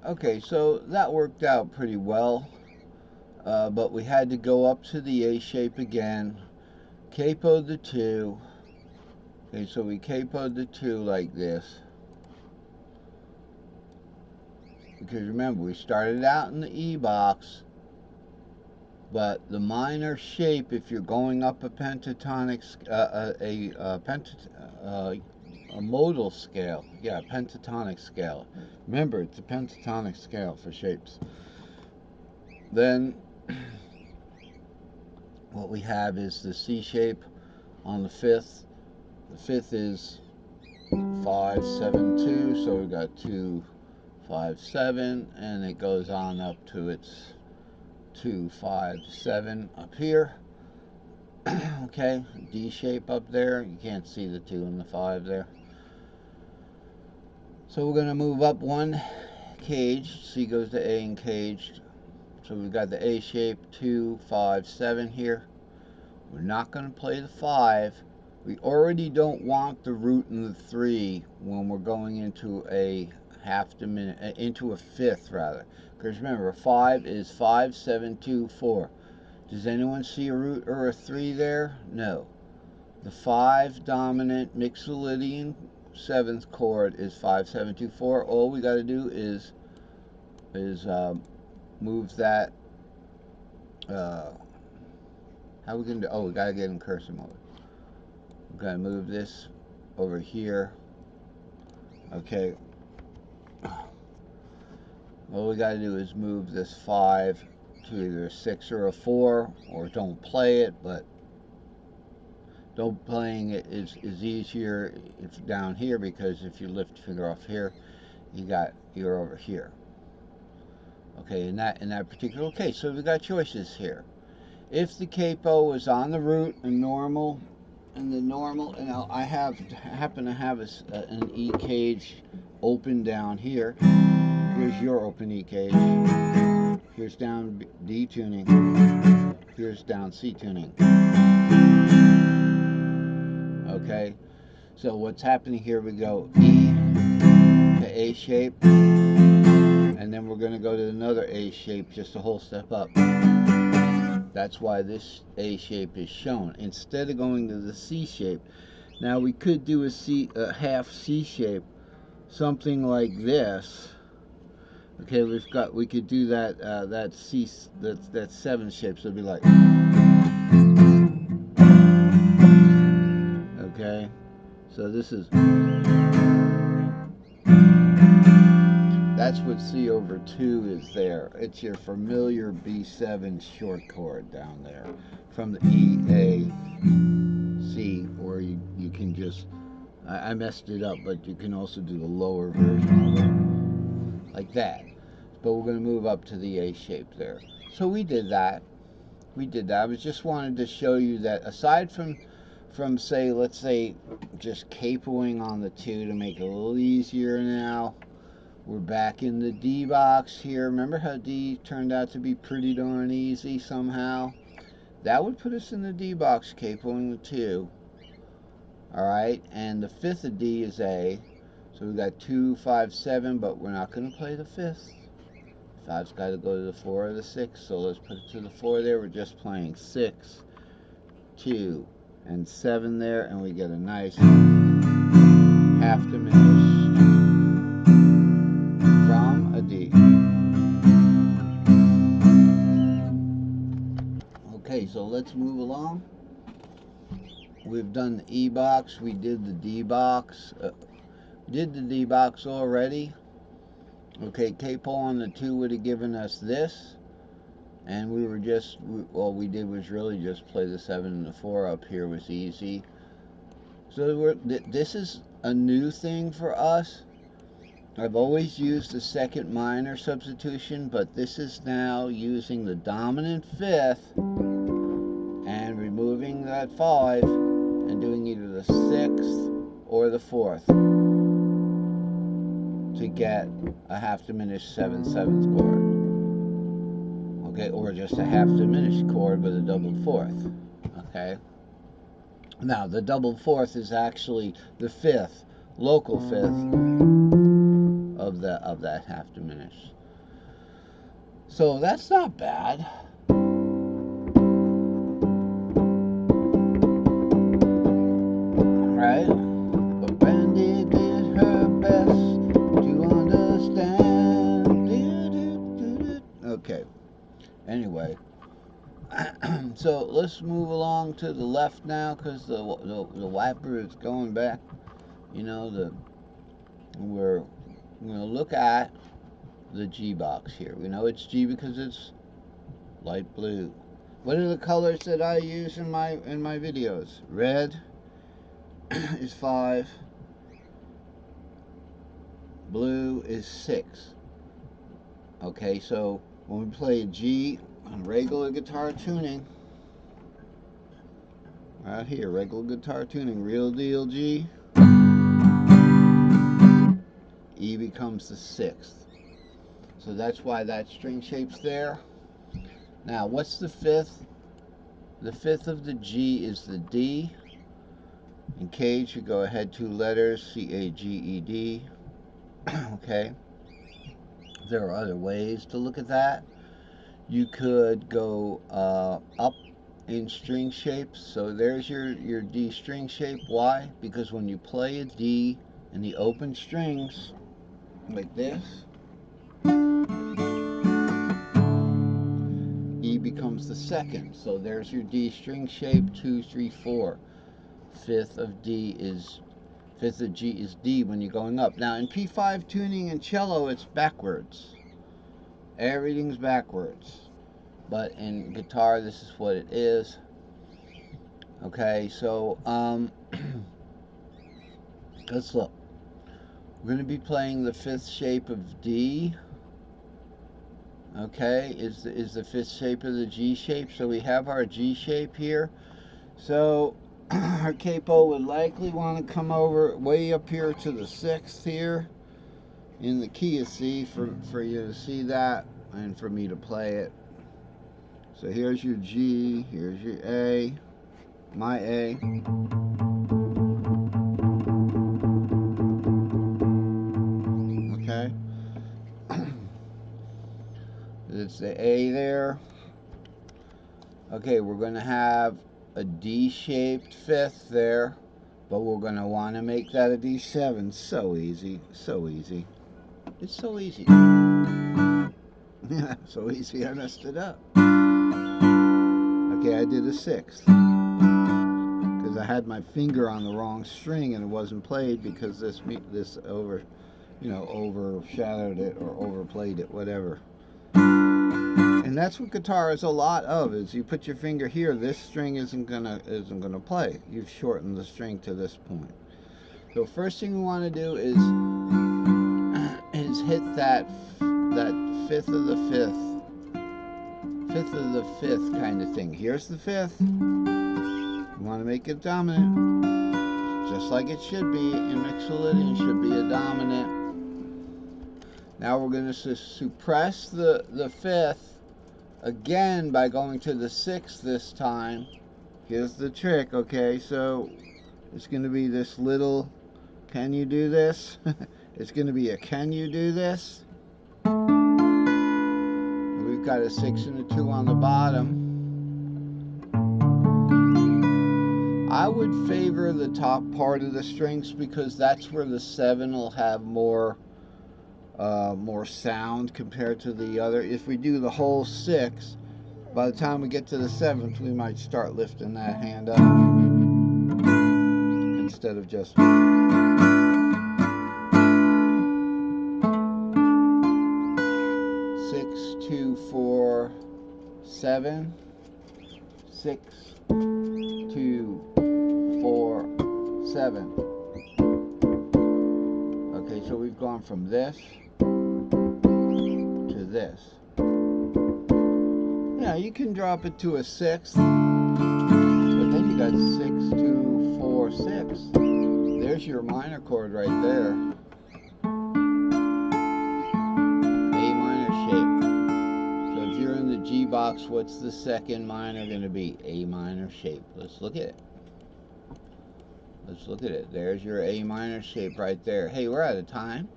Okay, so that worked out pretty well, but we had to go up to the A shape again, capoed the 2. Okay, so we capoed the 2 like this. Because remember, we started out in the E box, but the minor shape, if you're going up a pentatonic, a modal scale, yeah, pentatonic scale. Remember, it's a pentatonic scale for shapes. Then what we have is the C shape on the 5th. The 5th is 5, 7, 2, so we've got 2, 5, 7, and it goes on up to its 2, 5, 7 up here. Okay, D shape up there. You can't see the 2 and the 5 there. So we're going to move up one cage. C goes to A and caged. So we've got the A shape, 2, 5, 7 here. We're not going to play the 5. We already don't want the root and the 3 when we're going into a into a 5th rather. Because remember, 5 is 5, 7, 2, 4. Does anyone see a root or a 3 there? No. The 5 dominant Mixolydian 7th chord is 5, 7, 2, 4. All we got to do is move that. How we gonna do? Oh, we gotta get in cursor mode. We're gonna move this over here. Okay. All we gotta do is move this 5 to either a 6 or a 4, or don't play it, but don't playing it is easier if down here, because if you lift your finger off here, you're over here. Okay, in that particular case. So we got choices here. If the capo is on the root and normal, and I happen to have an E cage open down here. Here's your open E cage. Here's down D tuning. Here's down C tuning. Okay, so what's happening here? We go E to A shape, and then we're going to go to another A shape just a whole step up. That's why this A shape is shown instead of going to the C shape. Now we could do a half C shape, something like this. Okay, we could do that that 7 shape, so it'd be like, okay, so this is, that's what C over 2 is there. It's your familiar B7 short chord down there from the E, A, C, or you can just, I messed it up, but you can also do the lower version of it, like that. But we're going to move up to the A shape there. So we did that. I was just wanted to show you that aside from say, let's say, just capoing on the 2 to make it a little easier now, we're back in the D box here. Remember how D turned out to be pretty darn easy somehow? That would put us in the D box capoing the 2. Alright, and the 5th of D is A. So we got 2, 5, 7, but we're not going to play the 5th. 5's got to go to the 4 or the 6, so let's put it to the 4 there. We're just playing 6, 2, and 7 there, and we get a nice half diminished from a D. Okay, so let's move along. We've done the E box, we did the D box, already. Okay, capo on the 2 would have given us this. And we were just, all we did was really just play the 7 and the 4 up here was easy. So this is a new thing for us. I've always used the second minor substitution, but this is now using the dominant 5th and removing that 5 and doing either the 6th or the 4th to get a half diminished 7/7 chord. Okay, or just a half diminished chord with a doubled 4th. Okay. Now the doubled 4th is actually the 5th, local 5th of that half diminished. So that's not bad. Right? But Brandy did her best to understand. Okay. Anyway. So let's move along to the left now, because the wiper is going back. You know, we're going to look at the G box here. We know it's G because it's light blue. What are the colors that I use in my videos? Red is 5. Blue is 6. Okay, so when we play a G on regular guitar tuning, right here, regular guitar tuning, real deal G, E becomes the 6th. So that's why that string shape's there. Now, what's the 5th? The 5th of the G is the D. In cage, you go ahead 2 letters, C-A-G-E-D. Okay. There are other ways to look at that. You could go up in string shapes. So there's your D string shape. Why? Because when you play a D in the open strings, like this, E becomes the 2nd. So there's your D string shape, 2, 3, 4. 5th of D is 5th of G is D when you're going up. Now in P5 tuning and cello, it's backwards. Everything's backwards. But in guitar, this is what it is. Okay, so let's look. We're going to be playing the 5th shape of D. Okay, is the 5th shape of the G shape. So we have our G shape here. So our capo would likely want to come over way up here to the 6th here in the key of C for you to see that and for me to play it. So here's your G, here's your A, my A. Okay. It's the A there. Okay, we're going to have a D-shaped 5th there, but we're going to want to make that a D7. So easy, so easy. It's so easy. Yeah, so easy I messed it up. Okay, I did a 6th. Because I had my finger on the wrong string and it wasn't played because this overshadowed it or overplayed it, whatever. And that's what guitar is a lot of, is you put your finger here, this string isn't gonna play. You've shortened the string to this point. So first thing we want to do is hit that 5th of the 5th. 5th of the 5th kind of thing. Here's the 5th. You want to make it dominant. Just like it should be in Mixolydian, should be a dominant. Now we're going to suppress the 5th again by going to the 6th this time. Here's the trick, okay? So it's going to be this little, can you do this? It's going to be a can you do this? And we've got a 6 and a 2 on the bottom. I would favor the top part of the strings because that's where the 7 will have more sound compared to the other. If we do the whole 6, by the time we get to the 7th, we might start lifting that hand up instead of just 6, 2, 4, 7, 6, 2, 4, 7. Okay, so we've gone from this to this. Yeah, you can drop it to a 6th, but then you got 6, 2, 4, 6. There's your minor chord right there. A minor shape. So if you're in the G box, what's the 2nd minor going to be? A minor shape. Let's look at it. Let's look at it. There's your A minor shape right there. Hey, we're out of time.